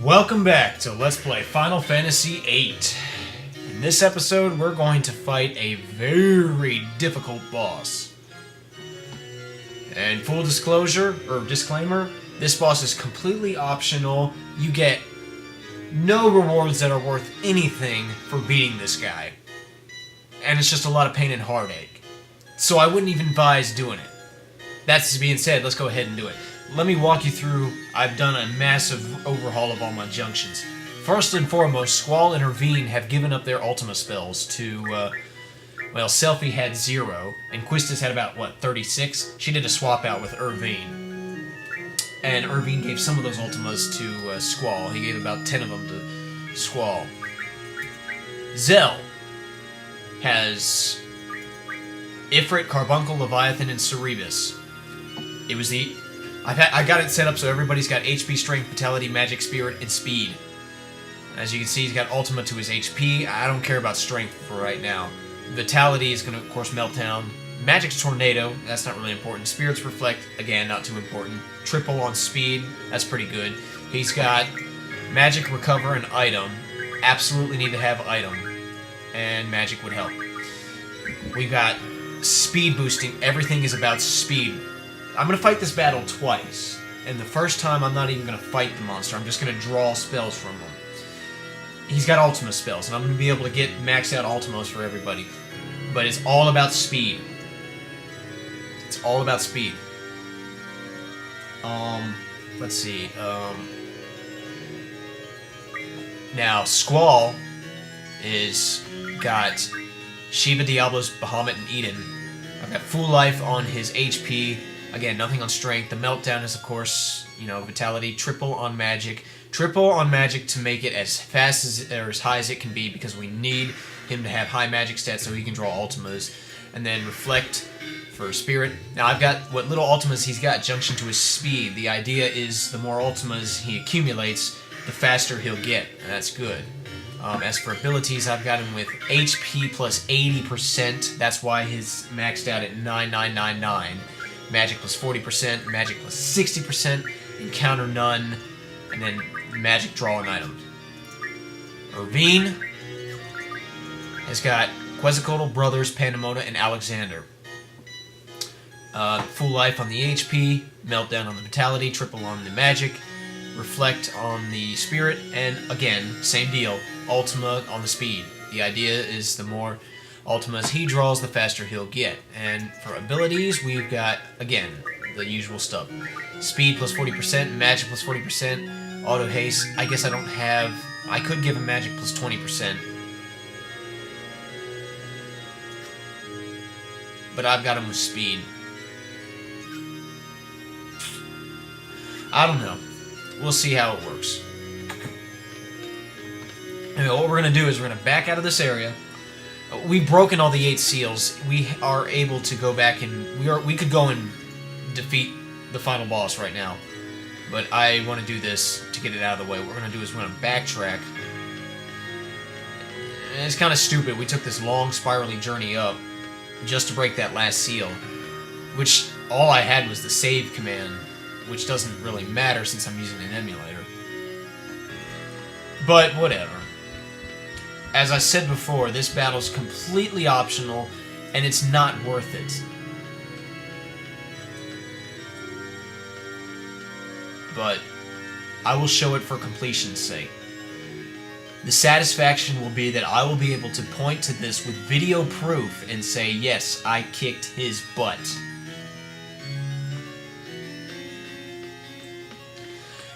Welcome back to Let's Play Final Fantasy VIII. In this episode, we're going to fight a very difficult boss. And full disclosure, or disclaimer, this boss is completely optional. You get no rewards that are worth anything for beating this guy. And it's just a lot of pain and heartache. So I wouldn't even advise doing it. That's being said, let's go ahead and do it. Let me walk you through. I've done a massive overhaul of all my junctions. First and foremost, Squall and VIII have given up their Ultima spells to, well, Selphie had 0, and Quistis had about, 36? She did a swap out with VIII. And VIII gave some of those Ultimas to Squall. He gave about 10 of them to Squall. Zell has Ifrit, Carbuncle, Leviathan, and Cerebus. It was the... I got it set up so everybody's got HP, Strength, Vitality, Magic, Spirit, and Speed. As you can see, he's got Ultima to his HP. I don't care about Strength for right now. Vitality is going to, of course, melt down. Magic's Tornado. That's not really important. Spirit's Reflect. Again, not too important. Triple on Speed. That's pretty good. He's got Magic, Recover, and Item. Absolutely need to have Item. And Magic would help. We've got Speed boosting. Everything is about speed. I'm going to fight this battle twice, and the first time I'm not even going to fight the monster, I'm just going to draw spells from him. He's got Ultima spells, and I'm going to be able to get maxed out Ultimas for everybody. But it's all about speed. It's all about speed. Let's see, now, Squall is got Shiva, Diablos, Bahamut, and Eden. I've got full life on his HP. Again, nothing on Strength. The Meltdown is, of course, Vitality. Triple on Magic. Triple on Magic to make it as fast as, or as high as it can be, because we need him to have high Magic stats so he can draw Ultimas. And then Reflect for Spirit. Now, I've got what little Ultimas he's got junction to his Speed. The idea is the more Ultimas he accumulates, the faster he'll get. And that's good. As for abilities, I've got him with HP plus 80%. That's why he's maxed out at 9999. Magic plus 40%, Magic plus 60%, Encounter none, and then Magic draw an item. VIII has got Quetzalcoatl, Brothers, Pandemona, and Alexander. Full life on the HP, Meltdown on the Vitality, Triple on the Magic, Reflect on the Spirit, and again, same deal, Ultima on the Speed. The idea is the more Ultimas he draws, the faster he'll get. And for abilities, we've got, again, the usual stuff. Speed plus 40%, Magic plus 40%, Auto Haste. I guess I don't have... I could give him Magic plus 20%. But I've got him with Speed. I don't know. We'll see how it works. Anyway, what we're going to do is we're going to back out of this area. We've broken all the 8 seals. We are able to go back and we could go and defeat the final boss right now. But I want to do this to get it out of the way. What we're going to do is we're going to backtrack. And it's kind of stupid. We took this long spirally journey up just to break that last seal. Which all I had was the save command, which doesn't really matter since I'm using an emulator. But whatever. As I said before, this battle's completely optional, and it's not worth it. But I will show it for completion's sake. The satisfaction will be that I will be able to point to this with video proof and say, yes, I kicked his butt.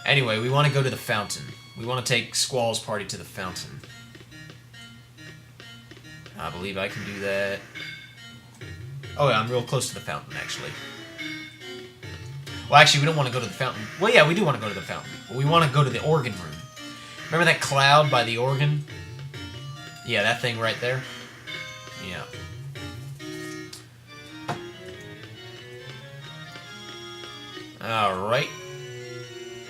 Anyway, we want to go to the fountain. We want to take Squall's party to the fountain. I believe I can do that. Oh yeah, I'm real close to the fountain, actually. Well, actually, we don't want to go to the fountain. Well, yeah, we do want to go to the fountain. But we want to go to the organ room. Remember that cloud by the organ? Yeah, that thing right there? Yeah. Alright.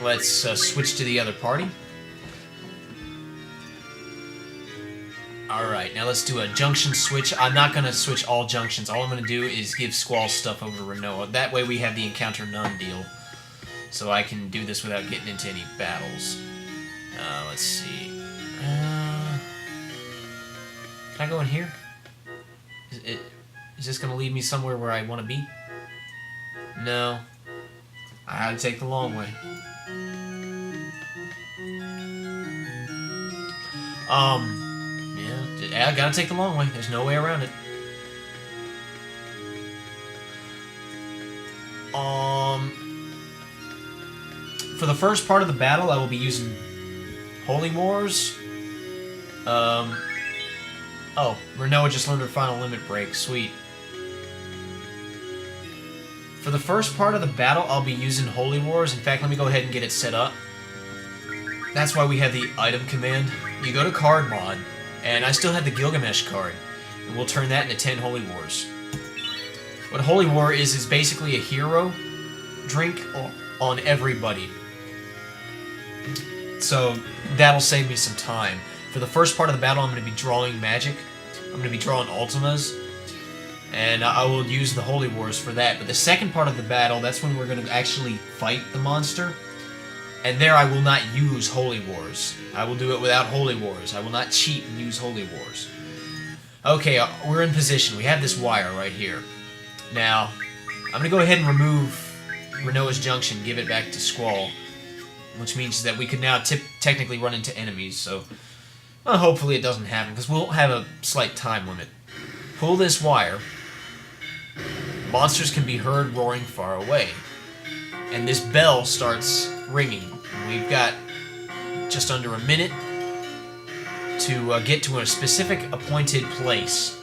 Let's switch to the other party. Alright, now let's do a junction switch. I'm not going to switch all junctions. All I'm going to do is give Squall stuff over to Renoa. That way we have the Encounter None deal. So I can do this without getting into any battles. Let's see. Can I go in here? Is this going to lead me somewhere where I want to be? No. I had to take the long way. Yeah, I gotta take the long way. There's no way around it. For the first part of the battle, I will be using Holy Wars. Oh, Renoa just learned her final limit break. Sweet. For the first part of the battle, I'll be using Holy Wars. In fact, let me go ahead and get it set up. That's why we have the item command. You go to card mod, and I still have the Gilgamesh card. And we'll turn that into 10 Holy Wars. What Holy War is basically a hero drink on everybody. So that'll save me some time. For the first part of the battle, I'm going to be drawing magic. I'm going to be drawing Ultimas. And I will use the Holy Wars for that. But the second part of the battle, that's when we're going to actually fight the monster. And there I will not use Holy Wars. I will do it without Holy Wars. I will not cheat and use Holy Wars. Okay, we're in position. We have this wire right here. Now, I'm going to go ahead and remove Renoa's Junction, give it back to Squall. Which means that we could now technically run into enemies, so hopefully it doesn't happen, because we'll have a slight time limit. Pull this wire. Monsters can be heard roaring far away. And this bell starts ringing. We've got just under a minute to get to a specific appointed place.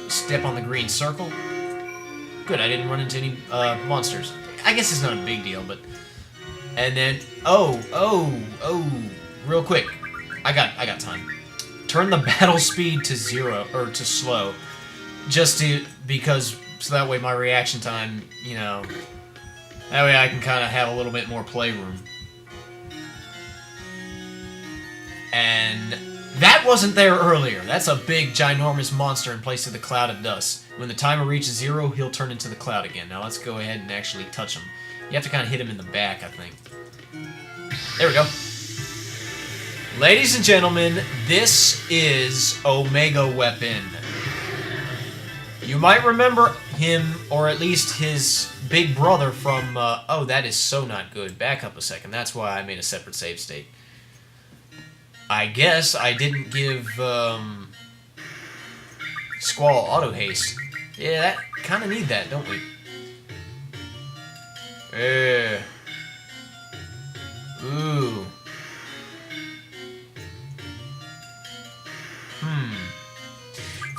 Step on the green circle. Good, I didn't run into any monsters. I guess it's not a big deal, but... And then, real quick, I got time. Turn the battle speed to 0 or to slow, because so that way my reaction time, that way I can kind of have a little bit more playroom. And that wasn't there earlier. That's a big, ginormous monster in place of the cloud of dust. When the timer reaches 0, he'll turn into the cloud again. Now let's go ahead and actually touch him. You have to kind of hit him in the back, I think. There we go. Ladies and gentlemen, this is Omega Weapon. You might remember him, or at least his big brother from... oh, that is so not good. Back up a second. That's why I made a separate save state. I guess I didn't give Squall auto haste. Yeah, that kind of need that, don't we? Ooh.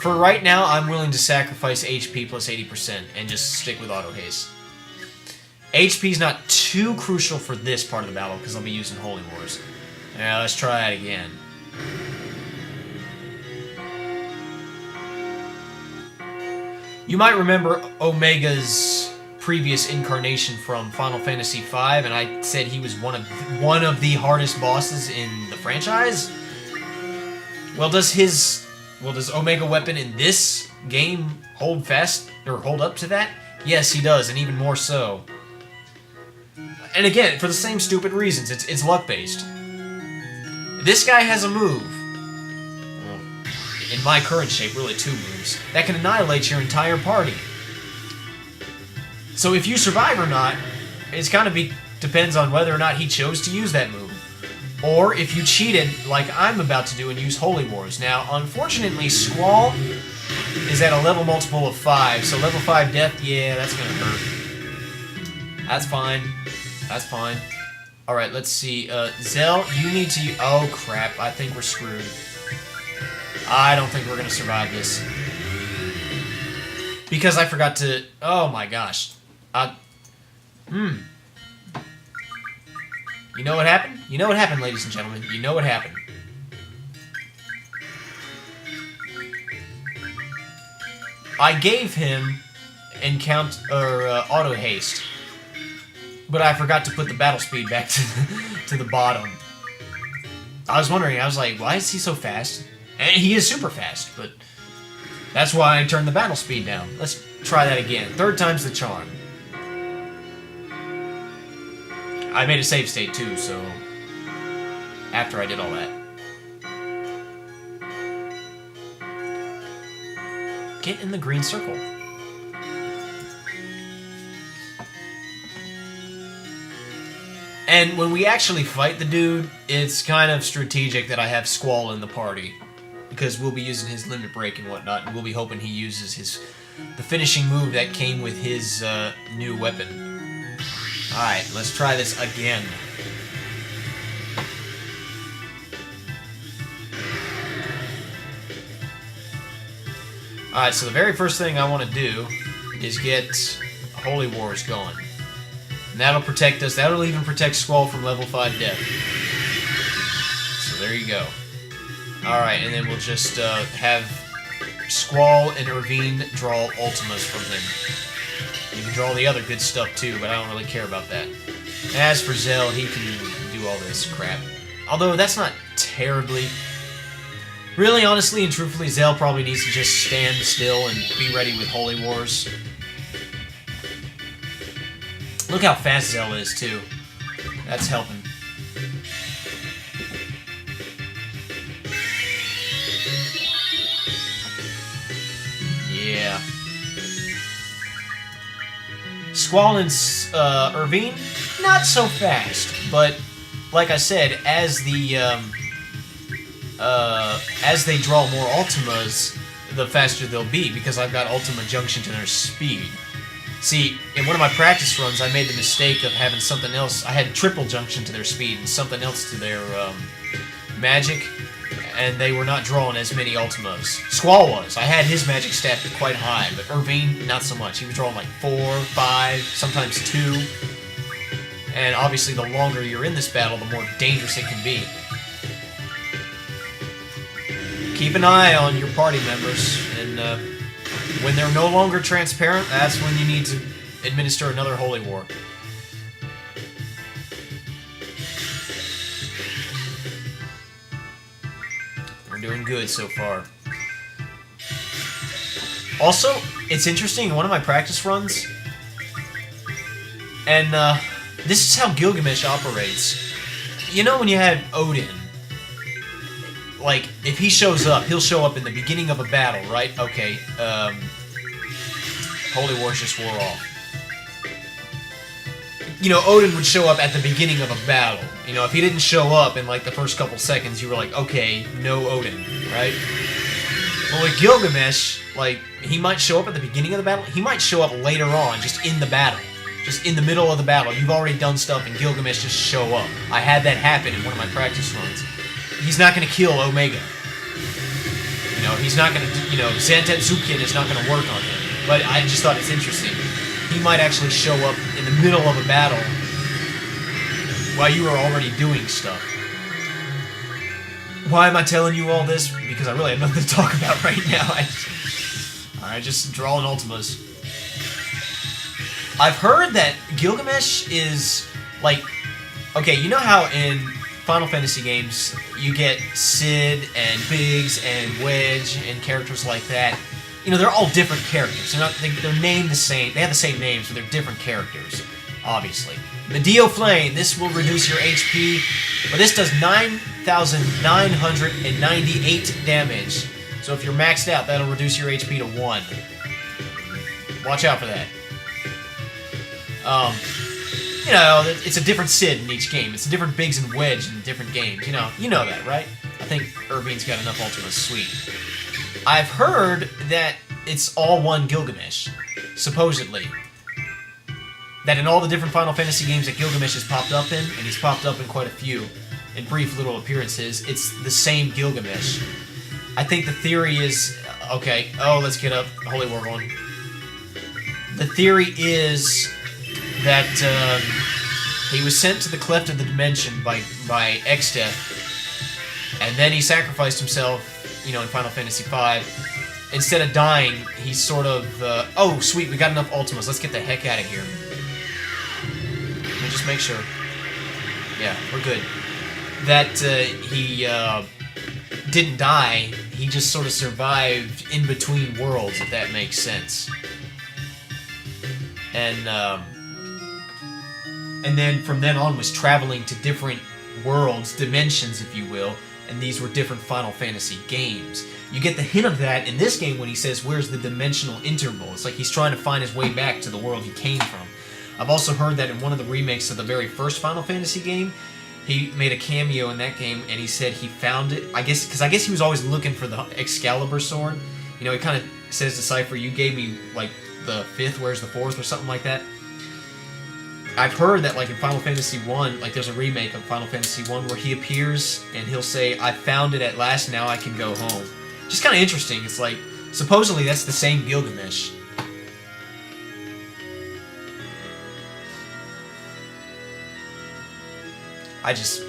For right now, I'm willing to sacrifice HP plus 80% and just stick with auto haste. HP's not too crucial for this part of the battle because I'll be using Holy Wars. Now let's try that again. You might remember Omega's previous incarnation from Final Fantasy V, and I said he was one of the hardest bosses in the franchise. Well, does Omega Weapon in this game hold up to that? Yes, he does, and even more so. And again, for the same stupid reasons, it's luck-based. This guy has a move, well, in my current shape, really 2 moves, that can annihilate your entire party. So if you survive or not, it's kind of depends on whether or not he chose to use that move. Or if you cheated, like I'm about to do, and use Holy Wars. Now, unfortunately, Squall is at a level multiple of 5, so level 5 death, yeah, that's gonna hurt. That's fine. That's fine. Alright, let's see. Zell, you need to... Oh, crap. I think we're screwed. I don't think we're gonna survive this. Because I forgot to... Oh, my gosh. You know what happened? You know what happened, ladies and gentlemen. You know what happened. I gave him auto haste, but I forgot to put the battle speed back to the bottom. I was wondering. I was like, why is he so fast? And he is super fast, but that's why I turned the battle speed down. Let's try that again. 3rd time's the charm. I made a save state too, so after I did all that. Get in the green circle. And when we actually fight the dude, it's kind of strategic that I have Squall in the party, because we'll be using his limit break and whatnot, and we'll be hoping he uses the finishing move that came with his new weapon. Alright, let's try this again. Alright, so the very first thing I want to do is get Holy Wars going. And that'll protect us. That'll even protect Squall from level 5 death. So there you go. Alright, and then we'll just have Squall and Irvine draw Ultimas from him. You can draw the other good stuff too, but I don't really care about that. As for Zell, he can do all this crap. Although that's not terribly... Really, honestly, and truthfully, Zell probably needs to just stand still and be ready with Holy Wars. Look how fast Zell is, too. That's helping. Yeah. Squall and Irvine, not so fast, but like I said, as they draw more Ultimas, the faster they'll be, because I've got Ultima Junction to their speed. See, in one of my practice runs, I made the mistake of having something else. I had triple junction to their speed and something else to their magic, and they were not drawing as many Ultimas. Squall was. I had his magic stat quite high, but Irvine, not so much. He was drawing like 4, 5, sometimes 2. And obviously, the longer you're in this battle, the more dangerous it can be. Keep an eye on your party members, and when they're no longer transparent, that's when you need to administer another Holy War. We're doing good so far. Also, it's interesting, in one of my practice runs, and this is how Gilgamesh operates. You know when you had Odin, like, if he shows up, he'll show up in the beginning of a battle, right? Okay, Holy Wars just wore off. You know, Odin would show up at the beginning of a battle. You know, if he didn't show up in, like, the first couple seconds, you were like, okay, no Odin, right? Well, with Gilgamesh, like, he might show up at the beginning of the battle. He might show up later on, just in the battle. Just in the middle of the battle. You've already done stuff, and Gilgamesh just show up. I had that happen in one of my practice runs. He's not going to kill Omega. You know, he's not going to, you know, Zantetsuken is not going to work on him. But I just thought it's interesting. He might actually show up in the middle of a battle while you are already doing stuff. Why am I telling you all this? Because I really have nothing to talk about right now. Alright, just drawing Ultimas. I've heard that Gilgamesh is, like... Okay, you know how in Final Fantasy games, you get Sid and Biggs and Wedge and characters like that. You know, they're all different characters. They're named the same. They have the same names, but they're different characters, obviously. Medio Flame, this will reduce your HP, but this does 9,998 damage. So if you're maxed out, that'll reduce your HP to 1. Watch out for that. You know, it's a different Sid in each game. It's a different Biggs and Wedge in different games. You know that, right? I think Irvine's got enough Ultimas. Sweet. I've heard that it's all one Gilgamesh, supposedly. That in all the different Final Fantasy games that Gilgamesh has popped up in, and he's popped up in quite a few, in brief little appearances, it's the same Gilgamesh. I think the theory is... Okay, oh, let's get up. Holy War going. The theory is... that he was sent to the Cleft of the Dimension by Exdeath, and then he sacrificed himself, you know, in Final Fantasy V. Instead of dying, he's sort of, oh, sweet, we got enough Ultimas, let's get the heck out of here. Let me just make sure. Yeah, we're good. That he didn't die, he just sort of survived in between worlds, if that makes sense. And then from then on was traveling to different worlds, dimensions, if you will, and these were different Final Fantasy games. You get the hint of that in this game when he says, where's the dimensional interval? It's like he's trying to find his way back to the world he came from. I've also heard that in one of the remakes of the very first Final Fantasy game, he made a cameo in that game, and he said he found it, because I guess he was always looking for the Excalibur sword. You know, he kind of says to Cypher, you gave me, like, the 5th, where's the 4th, or something like that. I've heard that, like, in Final Fantasy 1, like, there's a remake of Final Fantasy 1 where he appears, and he'll say, I found it at last, now I can go home. Just kind of interesting. It's like, supposedly that's the same Gilgamesh. I just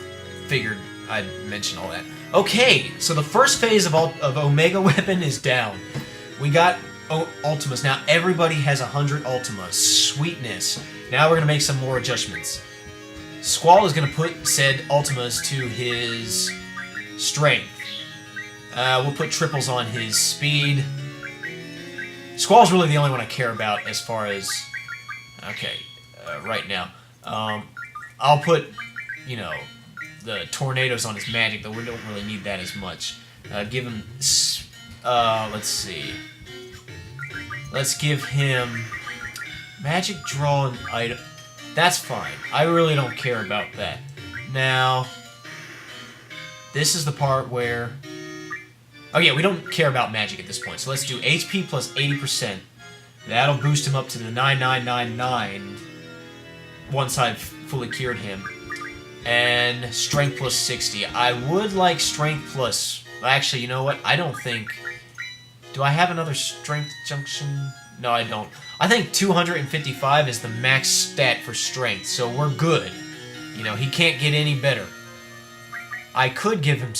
figured I'd mention all that. Okay, so the first phase of Omega Weapon is down. We got Ultimas. Now everybody has 100 Ultimas. Sweetness. Now we're going to make some more adjustments. Squall is going to put said Ultimas to his strength. We'll put triples on his speed. Squall's really the only one I care about as far as... Okay, right now. I'll put, you know, the tornadoes on his magic, though we don't really need that as much. Give him... let's see. Let's give him... Magic draw and item. That's fine. I really don't care about that. Now... This is the part where... Oh yeah, we don't care about magic at this point, so let's do HP plus 80%. That'll boost him up to the 9999 once I've fully cured him. And Strength plus 60. I would like Strength plus... Actually, you know what? I don't think... Do I have another Strength junction? No, I don't. I think 255 is the max stat for Strength, so we're good. You know, he can't get any better. I could give him...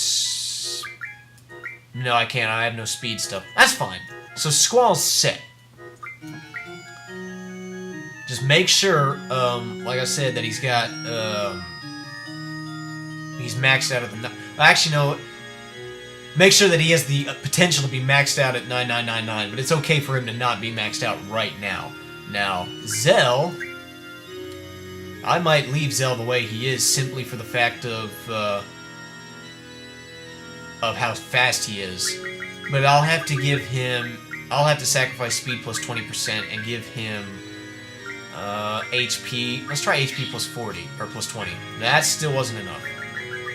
No, I can't. I have no speed stuff. That's fine. So Squall's set. Just make sure, like I said, that he's got, he's maxed out at the... Actually, no. Make sure that he has the potential to be maxed out at 9999, but it's okay for him to not be maxed out right now. Now, Zell... I might leave Zell the way he is simply for the fact of how fast he is. But I'll have to give him... I'll have to sacrifice speed plus 20% and give him HP... Let's try HP plus 40, or plus 20. That still wasn't enough.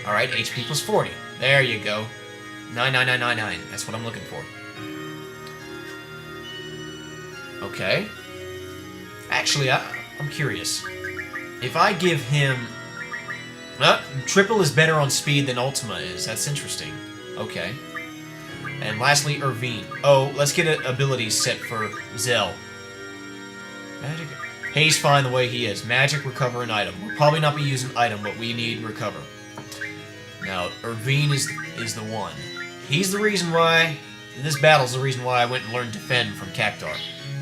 Alright, HP plus 40. There you go. 99999. That's what I'm looking for. Okay. Actually, I'm curious. If I give him... triple is better on speed than Ultima is. That's interesting. Okay. And lastly, Irvine. Oh, let's get an ability set for Zell. Magic. He's fine the way he is. Magic, recover, and item. We'll probably not be using item, but we need recover. Now, Irvine is the one. He's the reason why... This battle's the reason why I went and learned Defend from Cactar.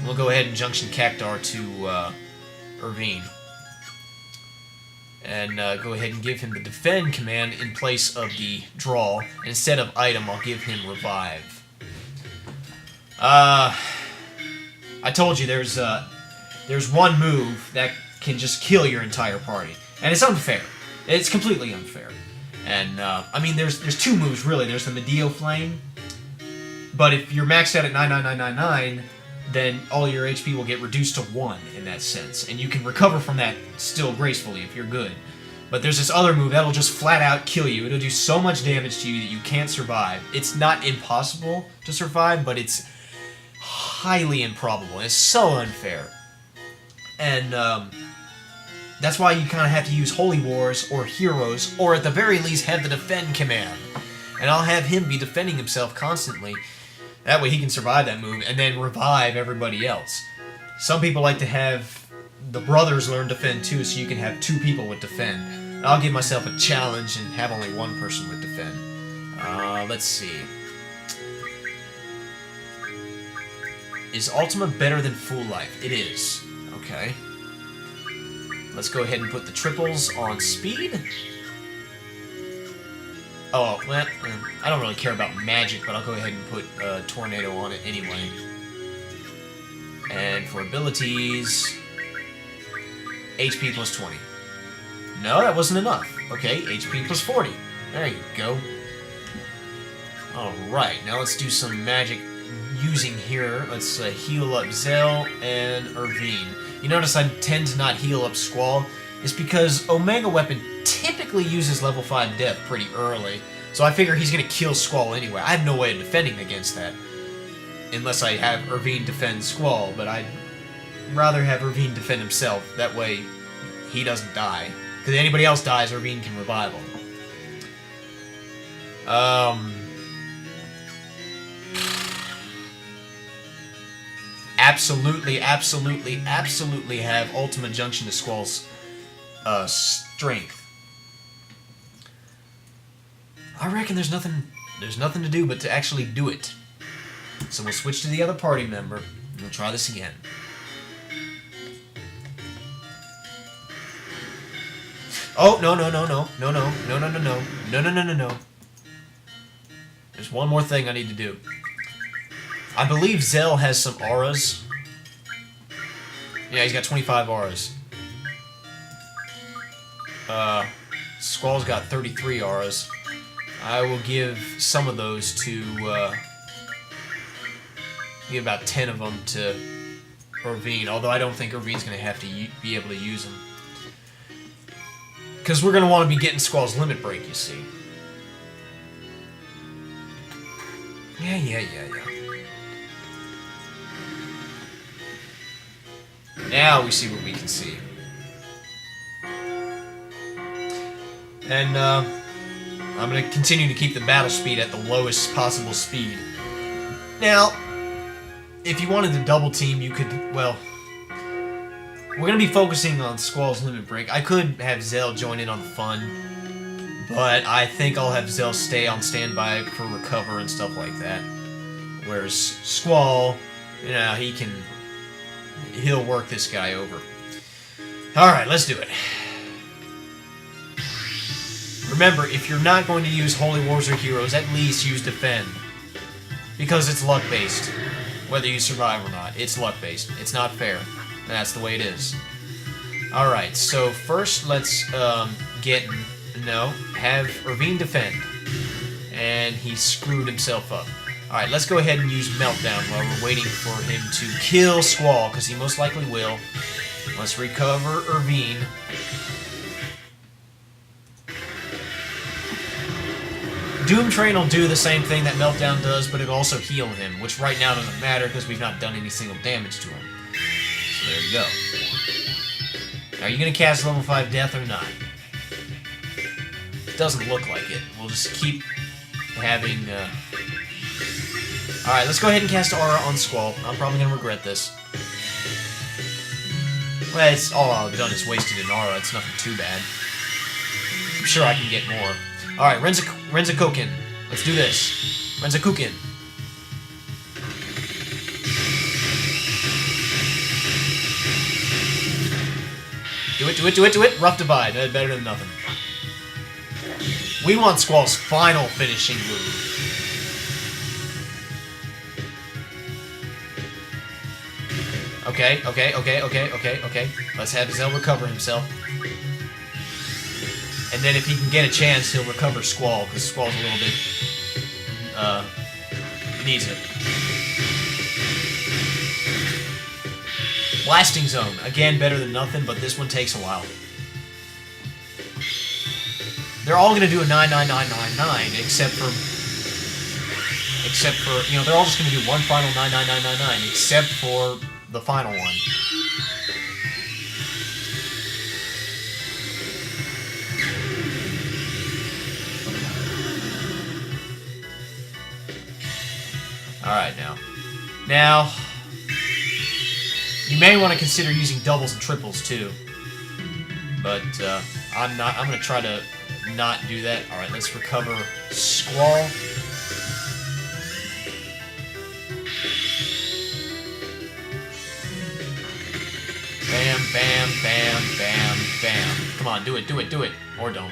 We'll go ahead and junction Cactar to Irvine. And go ahead and give him the Defend command in place of the Draw. And instead of item, I'll give him Revive. I told you there's one move that can just kill your entire party. And it's unfair. It's completely unfair. And, I mean, there's two moves, really. There's the Medio Flame. But if you're maxed out at 99999, then all your HP will get reduced to 1 in that sense. And you can recover from that still gracefully if you're good. But there's this other move that'll just flat out kill you. It'll do so much damage to you that you can't survive. It's not impossible to survive, but it's highly improbable. It's so unfair. And that's why you kind of have to use Holy Wars or Heroes, or at the very least have the Defend command. And I'll have him be defending himself constantly. That way he can survive that move and then revive everybody else. Some people like to have the brothers learn Defend too, so you can have 2 people with Defend. I'll give myself a challenge and have only 1 person with Defend. Let's see. Is Ultima better than Full Life? It is. Okay. Let's go ahead and put the triples on speed. Oh, well, I don't really care about magic, but I'll go ahead and put Tornado on it anyway. And for abilities, HP plus 20. No, that wasn't enough. Okay, HP plus 40. There you go. Alright, now let's do some magic using here. Let's heal up Zell and Irvine. You notice I tend to not heal up Squall. It's because Omega Weapon typically uses level 5 death pretty early. So I figure he's going to kill Squall anyway. I have no way of defending against that. Unless I have Irvine defend Squall, but I'd rather have Irvine defend himself. That way he doesn't die. Because anybody else dies, Irvine can revive him. Absolutely have Ultimate Junction to Squall's strength. I reckon there's nothing to do but to actually do it. So we'll switch to the other party member, and we'll try this again. Oh, no. There's one more thing I need to do. I believe Zell has some auras. Yeah, he's got 25 auras. Squall's got 33 auras. I will give some of those to, give about 10 of them to Irvine, although I don't think Irvine's going to have to be able to use them. Because we're going to want to be getting Squall's limit break, you see. Yeah. Now we see what we can see. And, I'm going to continue to keep the battle speed at the lowest possible speed. Now, if you wanted to double team, you could, well, we're going to be focusing on Squall's limit break. I could have Zell join in on the fun, but I think I'll have Zell stay on standby for recover and stuff like that. Whereas Squall, you know, he'll work this guy over. Alright, let's do it. Remember, if you're not going to use Holy Wars or Heroes, at least use Defend. Because it's luck-based. Whether you survive or not, it's luck-based. It's not fair. That's the way it is. Alright, so first let's have Irvine defend. And he screwed himself up. Alright, let's go ahead and use Meltdown while we're waiting for him to kill Squall, because he most likely will. Let's recover Irvine. Doom Train will do the same thing that Meltdown does, but it'll also heal him, which right now doesn't matter because we've not done any single damage to him. So there you go. Are you going to cast level 5 Death or not? Doesn't look like it. We'll just keep having... Alright, let's go ahead and cast Aura on Squall. I'm probably going to regret this. Well, it's all I've done is wasted an Aura. It's nothing too bad. I'm sure I can get more. Alright, Renzakuken. Let's do this. Renzakuken. Do it. Rough Divide. Better than nothing. We want Squall's final finishing move. Okay. Let's have Zell recover himself. And then if he can get a chance, he'll recover Squall, because Squall's a little bit, needs it. Blasting Zone. Again, better than nothing, but this one takes a while. They're all going to do a 99999, except for, you know, they're all just going to do one final 99999, except for the final one. Alright, now, you may want to consider using doubles and triples, too. But, I'm going to try to not do that. Alright, let's recover Squall. Bam, bam, bam, bam, bam. Come on, do it. Or don't.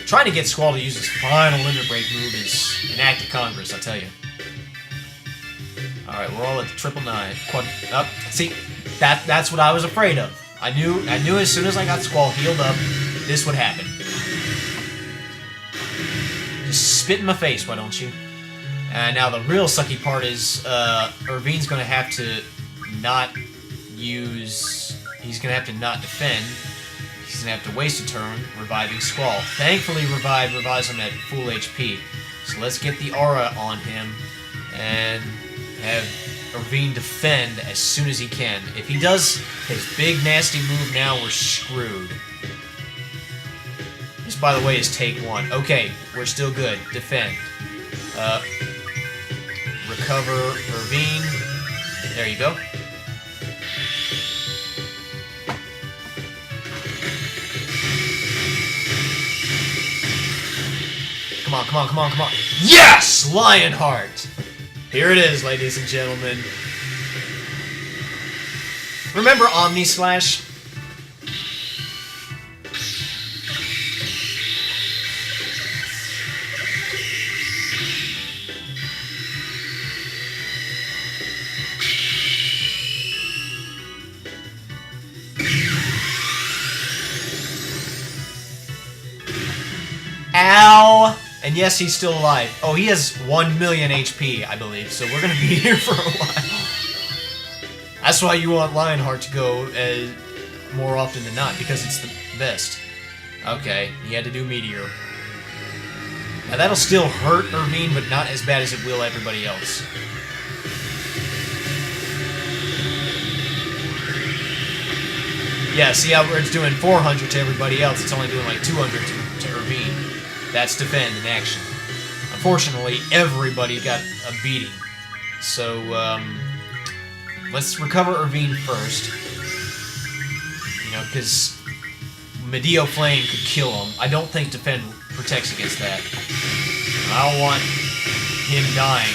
Trying to get Squall to use his final limit break move is an act of Congress, I tell you. Alright, we're all at the 999. Up. See, that's what I was afraid of. I knew as soon as I got Squall healed up, this would happen. Just spit in my face, why don't you? And now the real sucky part is, Irvine's gonna have to not use... He's gonna have to not defend. He's gonna have to waste a turn reviving Squall. Thankfully, revives him at full HP. So let's get the aura on him and have Irvine defend as soon as he can. If he does his big nasty move now, we're screwed. This, by the way, is take 1. Okay, we're still good. Defend. Recover Irvine. There you go. Come on, come on, come on, come on. Yes! Lionheart! Here it is, ladies and gentlemen. Remember Omni Slash? Ow! And yes, he's still alive. Oh, he has 1 million HP, I believe, so we're gonna be here for a while. That's why you want Lionheart to go more often than not, because it's the best. Okay, he had to do Meteor. Now that'll still hurt Irvine, but not as bad as it will everybody else. Yeah, see how it's doing 400 to everybody else, it's only doing like 200 to Irvine. That's defend in action. Unfortunately, everybody got a beating. So, let's recover Irvine first. You know, because Medeo Flame could kill him. I don't think defend protects against that. I don't want him dying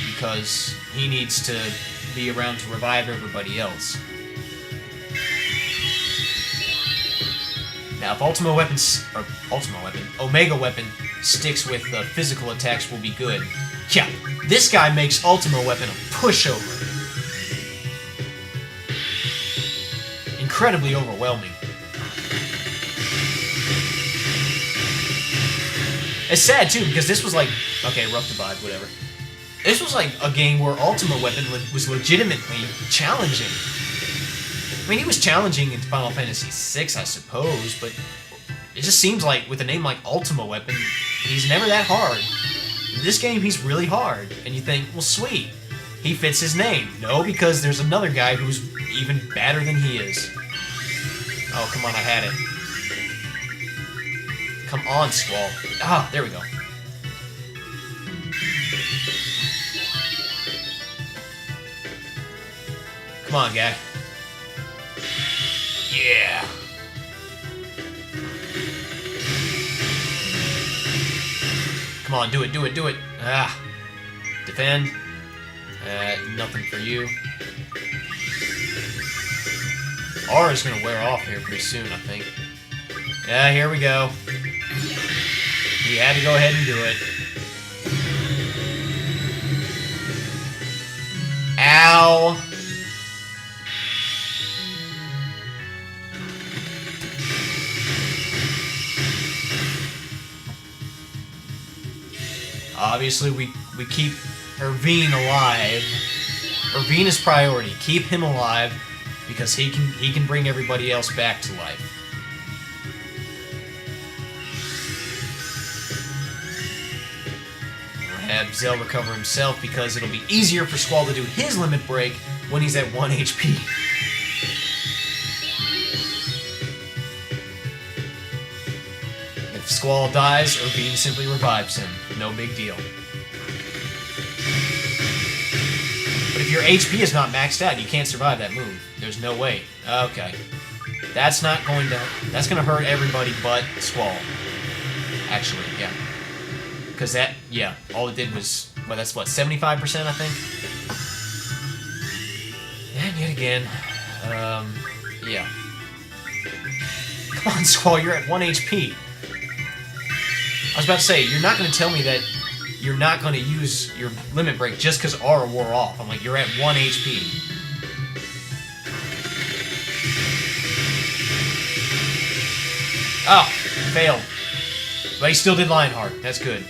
because he needs to be around to revive everybody else. Now, if Omega Weapon sticks with physical attacks, will be good. Yeah, this guy makes Ultima Weapon a pushover. Incredibly overwhelming. It's sad, too, because this was like... Okay, rough to vibe, whatever. This was like a game where Ultima Weapon was legitimately challenging. I mean, he was challenging in Final Fantasy VI, I suppose, but it just seems like with a name like Ultima Weapon, he's never that hard. In this game, he's really hard, and you think, well, sweet, he fits his name. No, because there's another guy who's even badder than he is. Oh, come on, I had it. Come on, Squall. Ah, there we go. Come on, guy. Yeah. Come on, do it, do it, do it. Ah. Defend. Nothing for you. Aura's gonna wear off here pretty soon, I think. Yeah, here we go. We had to go ahead and do it. Ow! Obviously, we keep Irvine alive. Irvine is priority. Keep him alive because he can bring everybody else back to life. We'll have Zell recover himself because it'll be easier for Squall to do his limit break when he's at 1 HP. If Squall dies, Irvine simply revives him. No big deal. But if your HP is not maxed out, you can't survive that move. There's no way. Okay. That's going to hurt everybody but Squall. Actually, yeah. Because that, yeah, all it did was, well, that's what, 75%, I think? And yet again, yeah. Come on, Squall, you're at 1 HP. I was about to say, you're not going to tell me that you're not going to use your limit break just because Aura wore off. I'm like, you're at 1 HP. Oh, failed. But he still did Lionheart. That's good.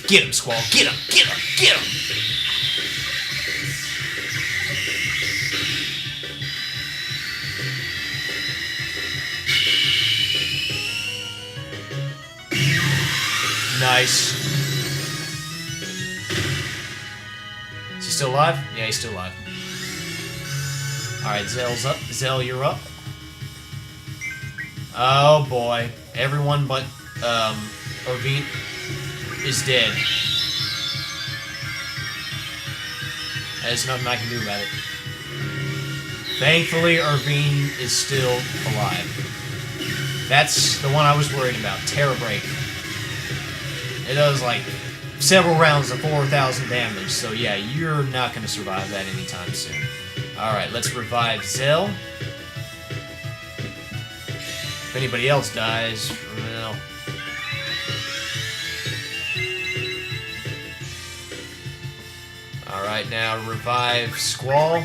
Get him, Squall. Get him. Get him. Get him. Nice. Is he still alive? Yeah, he's still alive. Alright, Zell's up. Zell, you're up. Oh boy. Everyone but Orvine is dead. There's nothing I can do about it. Thankfully, Orvine is still alive. That's the one I was worried about. Terror Break. It does like several rounds of 4,000 damage, so yeah, you're not going to survive that anytime soon. Alright, let's revive Zell. If anybody else dies, well... Alright, now revive Squall,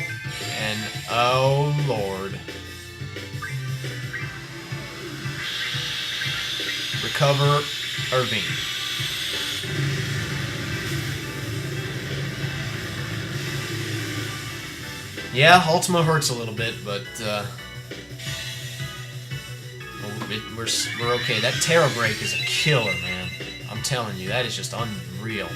and oh lord. Recover Orvine. Yeah, Ultima hurts a little bit, but we're okay. That Terror Break is a killer, man. I'm telling you, that is just unreal.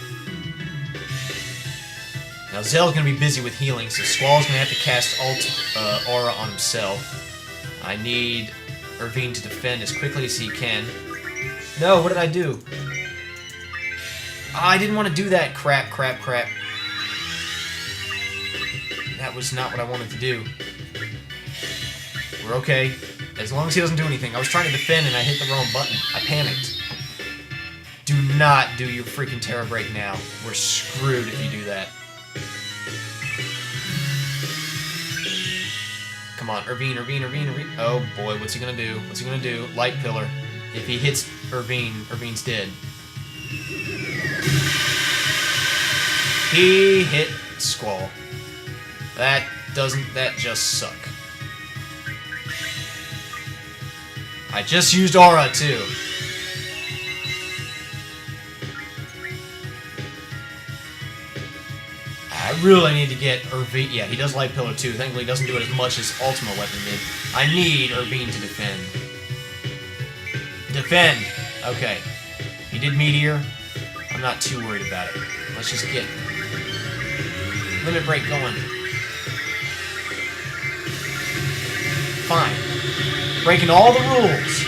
Now Zell's gonna be busy with healing, so Squall's gonna have to cast Aura on himself. I need Orvine to defend as quickly as he can. No, what did I do? I didn't want to do that. Crap. That was not what I wanted to do. We're okay. As long as he doesn't do anything. I was trying to defend and I hit the wrong button. I panicked. Do not do your freaking Terror Break now. We're screwed if you do that. Come on, Orvine. Oh boy, what's he gonna do? Light Pillar. If he hits Orvine, Orvine's dead. He hit Squall. That just suck. I just used Aura too. I really need to get Orvine. Yeah, he does Light Pillar too. Thankfully, he doesn't do it as much as Ultima Weapon did. I need Orvine to defend. Defend! Okay. He did Meteor. I'm not too worried about it. Let's just get Limit Break going. Fine. Breaking all the rules.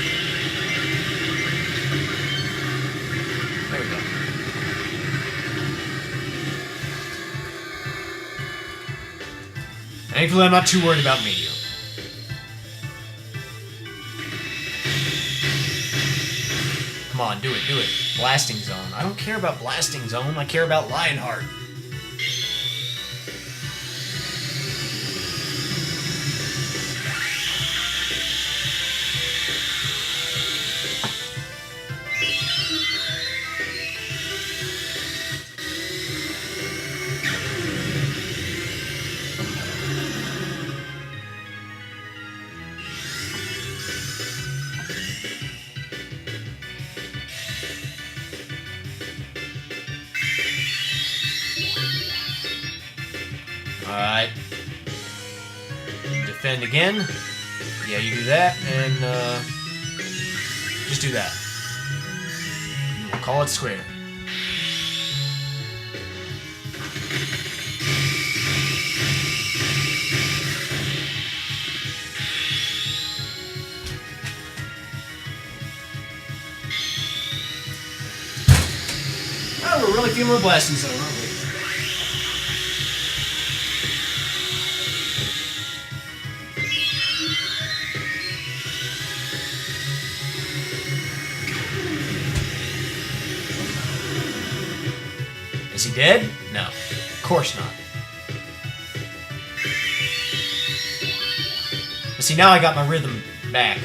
There we go. Thankfully, I'm not too worried about Meteor. Come on, do it. Blasting Zone. I don't care about Blasting Zone, I care about Lionheart. Alright. Defend again. Yeah, you do that, and just do that. We'll call it square. Oh, we're really feeling the Blasting Zone, aren't we? Is he dead? No. Of course not. But see, now I got my rhythm back.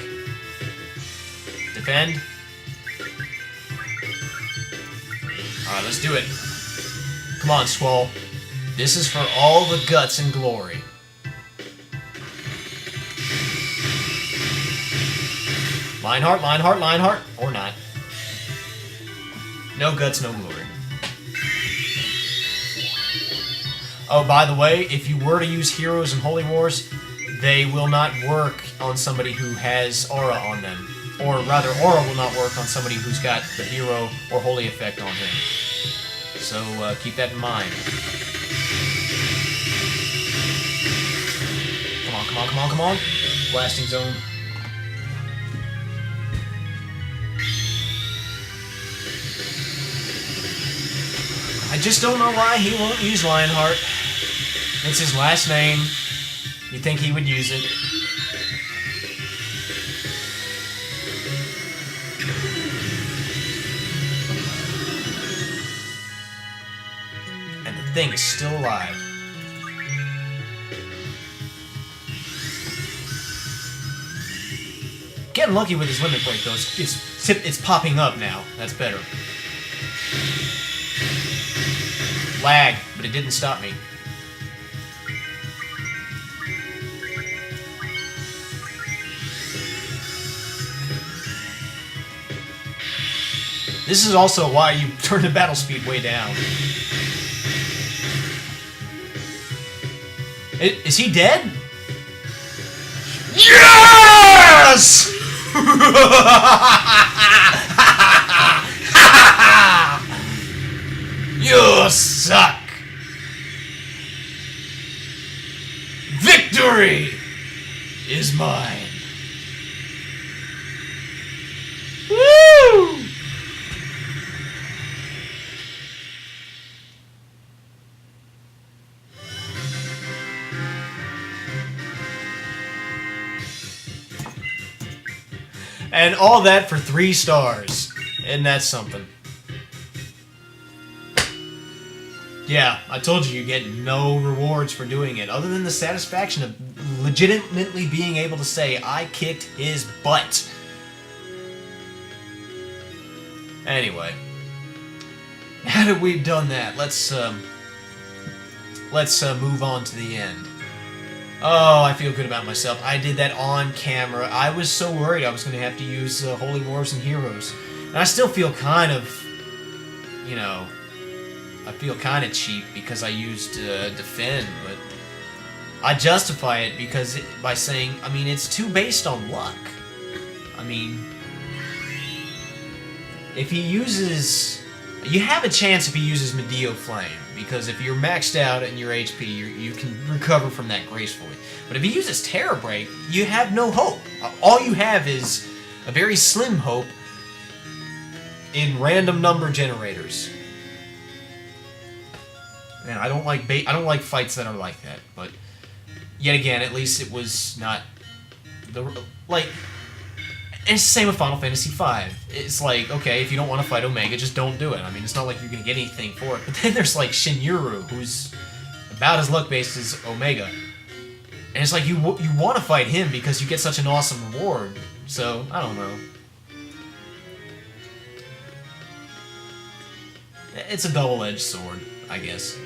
Defend. Alright, let's do it. Come on, Squall. This is for all the guts and glory. Lionheart, Lionheart, Lionheart, or not. No guts, no glory. Oh, by the way, if you were to use heroes in Holy Wars, they will not work on somebody who has aura on them. Or rather, aura will not work on somebody who's got the hero or holy effect on him. So keep that in mind. Come on, come on, come on, come on. Blasting zone. I just don't know why he won't use Lionheart. It's his last name. You'd think he would use it. And the thing is still alive. Getting lucky with his limit break, though. It's popping up now. That's better. Lag, but it didn't stop me. This is also why you turn the battle speed way down. Is he dead? Yes! You suck! Victory is mine. Woo! And all that for 3 stars. Isn't that something? Yeah, I told you get no rewards for doing it, other than the satisfaction of legitimately being able to say, I kicked his butt. Anyway. Now that we've done that, let's move on to the end. Oh, I feel good about myself. I did that on camera. I was so worried I was going to have to use Holy Wars and Heroes. And I still feel kind of, you know, I feel kind of cheap because I used Defend, but I justify it because by saying, I mean, it's too based on luck. I mean, if he uses... You have a chance if he uses Medio Flame, because if you're maxed out in your HP, you can recover from that gracefully. But if he uses Terror Break, you have no hope. All you have is a very slim hope in random number generators. And I don't like fights that are like that. But yet again, at least it was not the like. And it's the same with Final Fantasy V. It's like, okay, if you don't want to fight Omega, just don't do it. I mean, it's not like you're going to get anything for it. But then there's like Shinjuru, who's about as luck-based as Omega. And it's like you want to fight him because you get such an awesome reward. So, I don't know. It's a double-edged sword, I guess.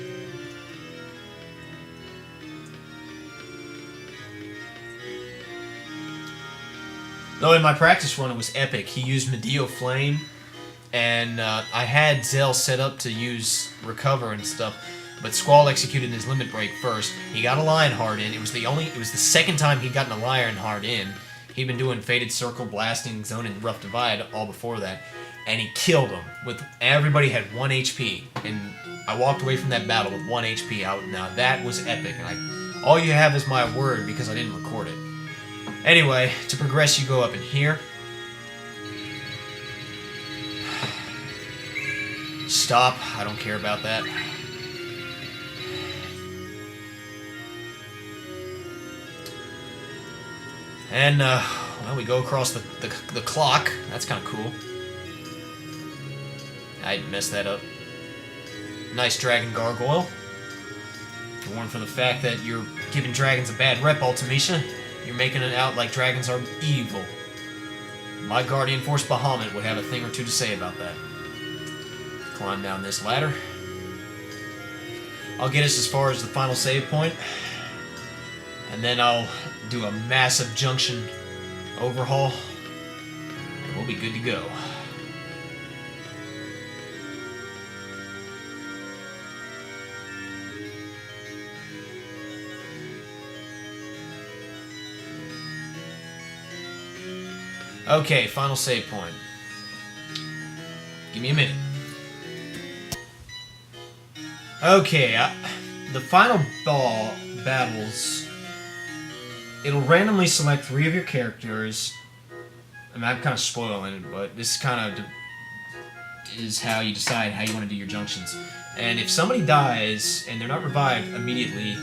Though in my practice run, it was epic. He used Medio Flame, and I had Zell set up to use Recover and stuff, but Squall executed his Limit Break first. He got a Lionheart in. It was the second time he'd gotten a Lionheart in. He'd been doing Fated Circle, Blasting Zone, and Rough Divide all before that, and he killed him. Everybody had 1 HP, and I walked away from that battle with 1 HP out. Now that was epic, and all you have is my word because I didn't record it. Anyway, to progress, you go up in here. Stop. I don't care about that. And, well, we go across the clock. That's kind of cool. I messed that up. Nice dragon gargoyle. Warn for the fact that you're giving dragons a bad rep, Ultimisha. You're making it out like dragons are evil. My Guardian Force Bahamut would have a thing or two to say about that. Climb down this ladder. I'll get us as far as the final save point, and then I'll do a massive junction overhaul, and we'll be good to go. Okay, final save point. Give me a minute. Okay, the final battles, it'll randomly select 3 of your characters. I mean, I'm kind of spoiling it, but this kind of is how you decide how you want to do your junctions. And if somebody dies and they're not revived immediately,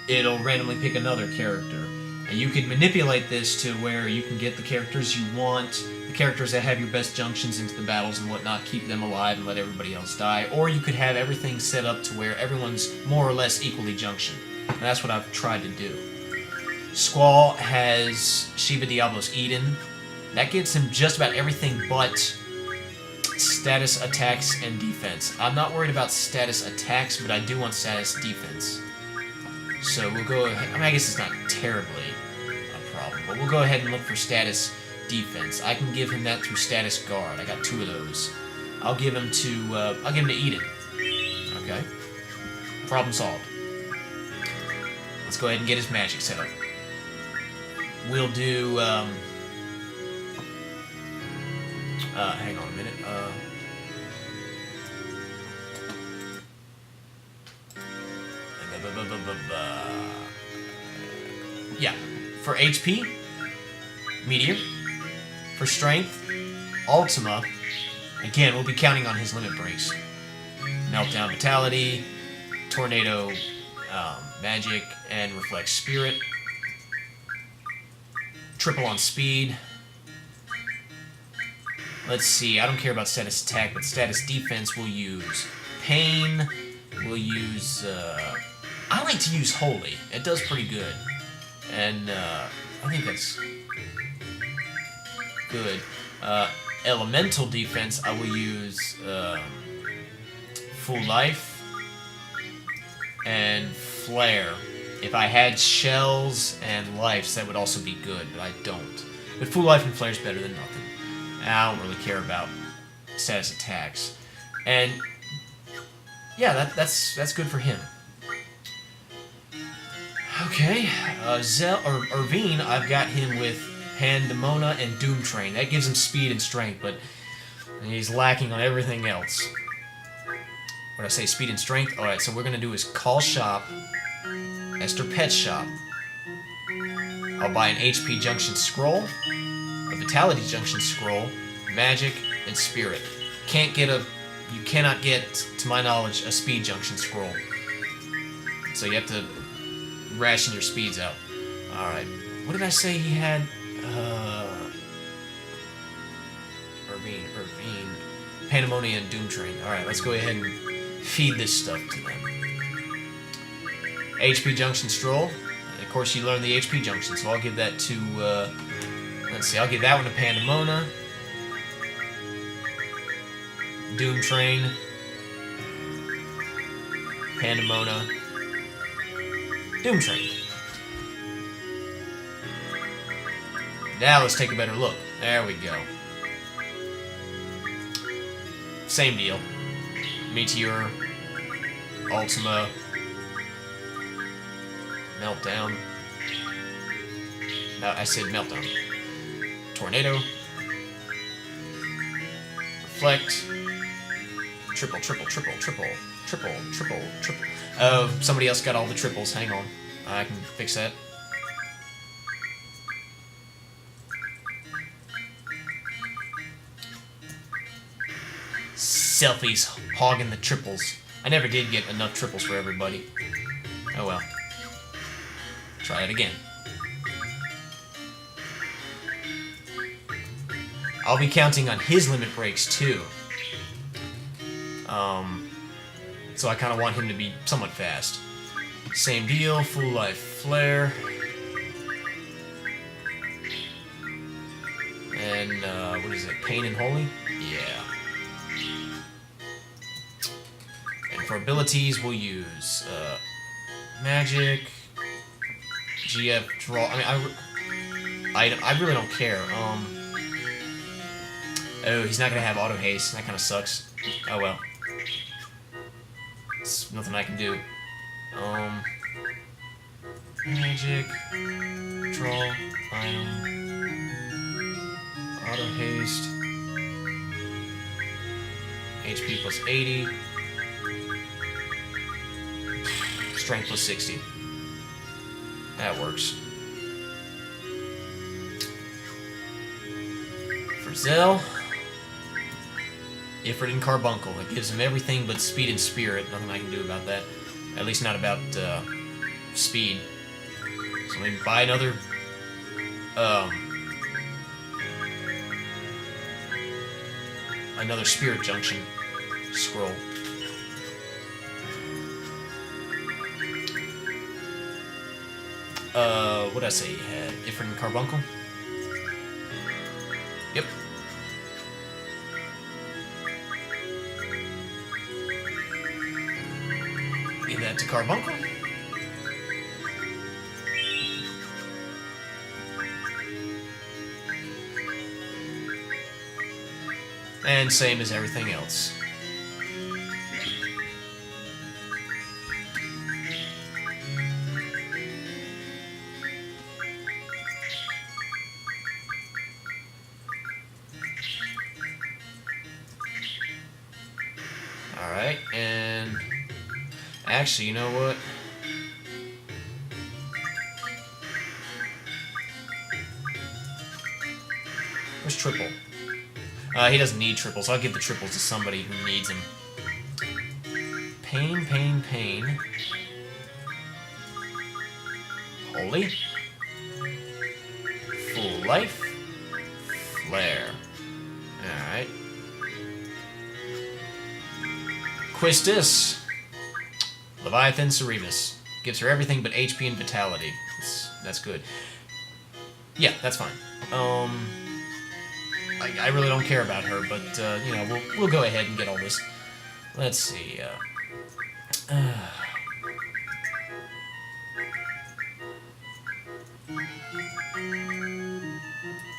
it'll randomly pick another character. And you can manipulate this to where you can get the characters you want, the characters that have your best junctions into the battles and whatnot, keep them alive and let everybody else die. Or you could have everything set up to where everyone's more or less equally junctioned. And that's what I've tried to do. Squall has Shiva Diablo's Eden. That gets him just about everything but status attacks and defense. I'm not worried about status attacks, but I do want status defense. So we'll go ahead, I mean, I guess it's not terribly a problem, but we'll go ahead and look for status defense. I can give him that through status guard. I got 2 of those. I'll give him to Eden. Okay. Problem solved. Let's go ahead and get his magic set up. We'll do, hang on a minute, yeah, for HP, Meteor. For Strength, Ultima. Again, we'll be counting on his limit breaks. Meltdown Vitality, Tornado Magic, and Reflect Spirit. Triple on Speed. Let's see, I don't care about status attack, but status defense we'll use Pain. We'll use, I like to use Holy. It does pretty good. And, I think that's good. Elemental defense, I will use, Full Life and Flare. If I had Shells and Lives, that would also be good, but I don't. But Full Life and Flare is better than nothing. I don't really care about status attacks. And yeah, that's good for him. Okay, Irvine, I've got him with Pandemona and Doom Train. That gives him speed and strength, but he's lacking on everything else. What did I say, speed and strength? Alright, so we're gonna do is call shop, Esther Pet Shop. I'll buy an HP Junction Scroll, a Vitality Junction Scroll, Magic, and Spirit. You cannot get, to my knowledge, a Speed Junction Scroll. So you have to ration your speeds out. Alright. What did I say he had? Irvine. Pandemonium and Doom Train. Alright, let's go ahead and feed this stuff to them. HP Junction Stroll. And of course, you learn the HP Junction, so I'll give that to, let's see, I'll give that one to Pandemona. Doom Train. Pandemona. Doom Train. Now let's take a better look. There we go. Same deal. Meteor. Ultima. Meltdown. No, I said Meltdown. Tornado. Reflect. Triple. Somebody else got all the triples. Hang on. I can fix that. Selfies hogging the triples. I never did get enough triples for everybody. Oh well. Try it again. I'll be counting on his limit breaks too. So I kind of want him to be somewhat fast. Same deal, Full Life Flare. And, what is it, Pain and Holy? Yeah. And For abilities, we'll use magic, GF, draw. I mean, I really don't care. Oh, he's not gonna have auto haste. That kind of sucks. Oh well. It's nothing I can do. Magic, draw, item, auto haste, HP plus 80, strength plus 60. That works. For Zell, Ifrit and Carbuncle. It gives him everything but speed and spirit. Nothing I can do about that. At least not about speed. So maybe buy another another Spirit Junction scroll. What did I say you had? Ifrit and Carbuncle? Yep. Give that to Carbuncle. And same as everything else. Alright, and actually, you know what? Where's Triple? He doesn't need triples. I'll give the triples to somebody who needs them. Pain, pain, pain. Holy. Full life. Flare. Alright. Quistis. Leviathan Cerebus. Gives her everything but HP and Vitality. That's good. Yeah, that's fine. I really don't care about her, but you know, we'll go ahead and get all this. Let's see.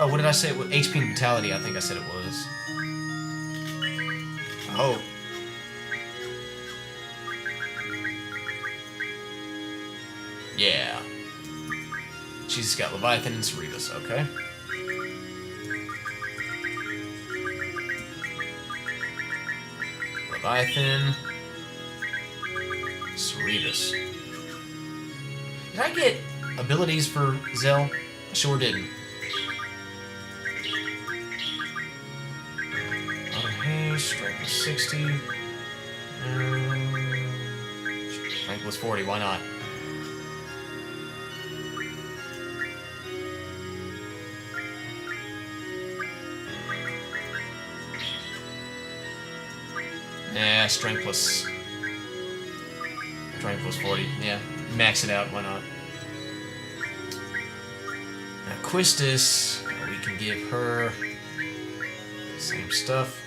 Oh, what did I say? HP and Vitality, I think I said it was. Oh. Yeah. She's got Leviathan and Cerebus, okay. Leviathan, Cerebus. Did I get abilities for Zell? I sure didn't. Auto haste, strength was 60. Strength was 40, why not? Yeah, strength plus 40. Yeah, max it out. Why not? Now Quistis, we can give her same stuff.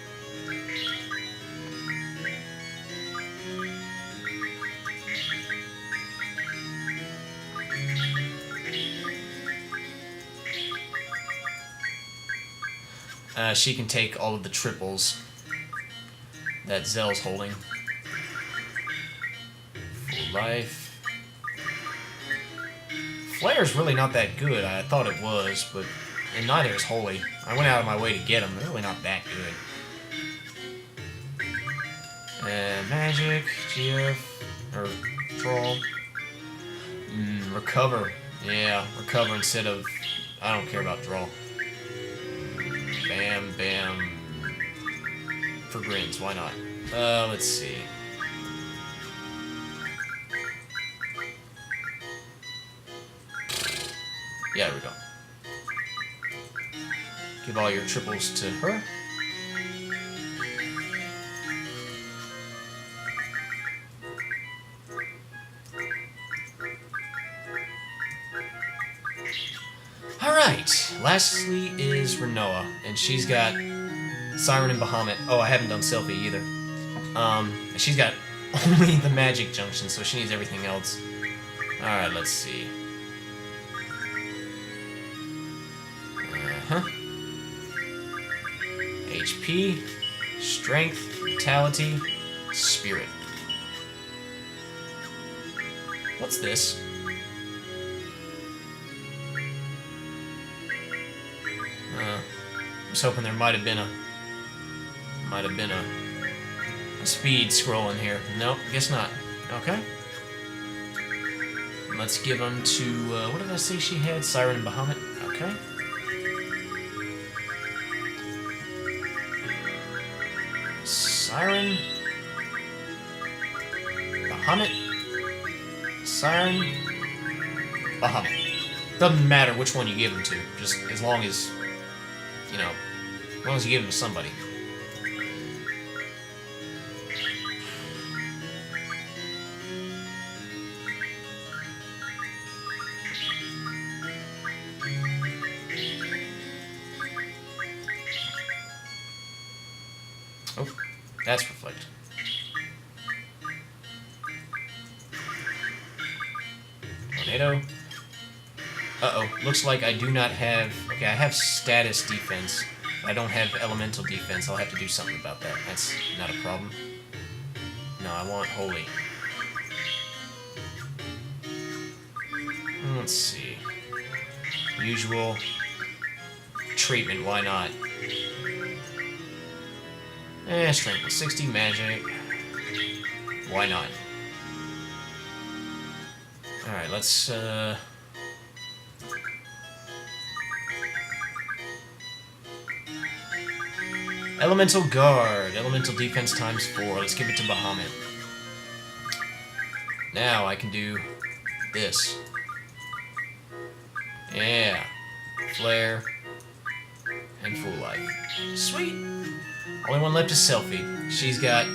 She can take all of the triples that Zell's holding. Full life. Flare's really not that good. I thought it was, but and neither is Holy. I went out of my way to get them. They're really not that good. And magic, GF, or draw. Recover. Yeah, recover instead of. I don't care about draw. Bam, bam. For grins, why not? Let's see. Yeah, there we go. Give all your triples to her. Alright, lastly is Renoa, and she's got Siren and Bahamut. Oh, I haven't done Selfie either. And she's got only the magic junction, so she needs everything else. Alright, let's see. HP, strength, vitality, spirit. What's this? I was hoping there might have been a speed scroll in here. Nope, guess not. Okay. Let's give them to what did I say she had? Siren and Bahamut. Okay. Siren, Bahamut, Siren, Bahamut. Doesn't matter which one you give them to, just as long as, you know, as long as you give them to somebody. Oh, that's reflect. Tornado. Uh-oh. Looks like I do not have... Okay, I have status defense. I don't have elemental defense. I'll have to do something about that. That's not a problem. No, I want holy. Let's see. Usual treatment, why not? Strength of 60, magic. Why not? Alright, let's, Elemental Guard. Elemental defense times 4. Let's give it to Bahamut. Now I can do this. Yeah. Flare. And Full Life. Sweet! Only one left is Selfie. She's got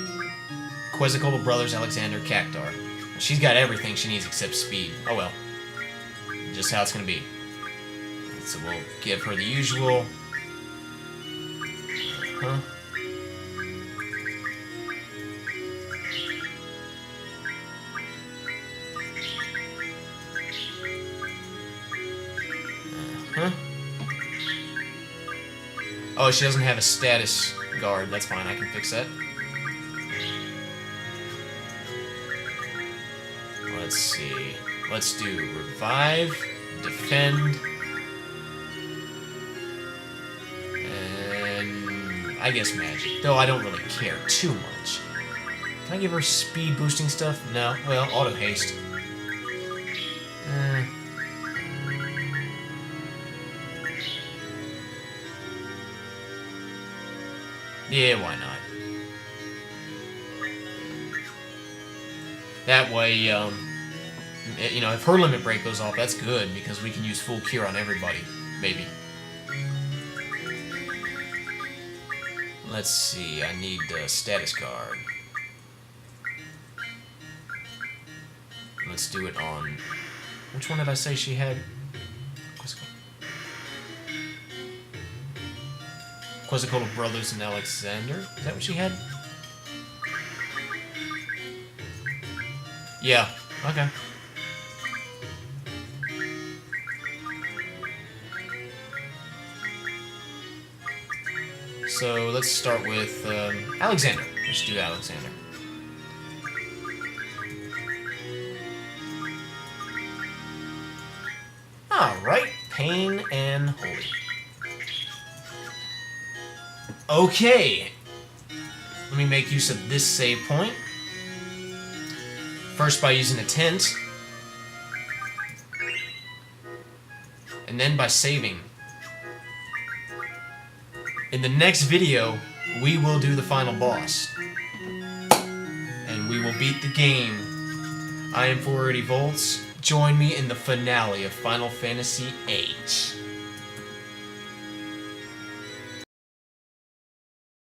Quetzalcoatl Brothers, Alexander, Cactar. She's got everything she needs except speed. Oh well. Just how it's gonna be. So we'll give her the usual. Huh? Huh? Oh, she doesn't have a status guard. That's fine, I can fix that. Let's see. Let's do Revive, Defend, and I guess Magic. Though I don't really care too much. Can I give her speed boosting stuff? No. Well, Auto Haste. Yeah, why not? That way, you know, if her limit break goes off, that's good, because we can use full cure on everybody, maybe. Let's see, I need a status card. Let's do it on... Which one did I say she had? Quetzalcoatl Brothers and Alexander? Is that what she had? Yeah, okay. So let's start with Alexander. Let's do Alexander. Alright, Pain and Holy. Okay, let me make use of this save point. First by using a tent, and then by saving. In the next video, we will do the final boss, and we will beat the game. I am 480 Volts. Join me in the finale of Final Fantasy VIII.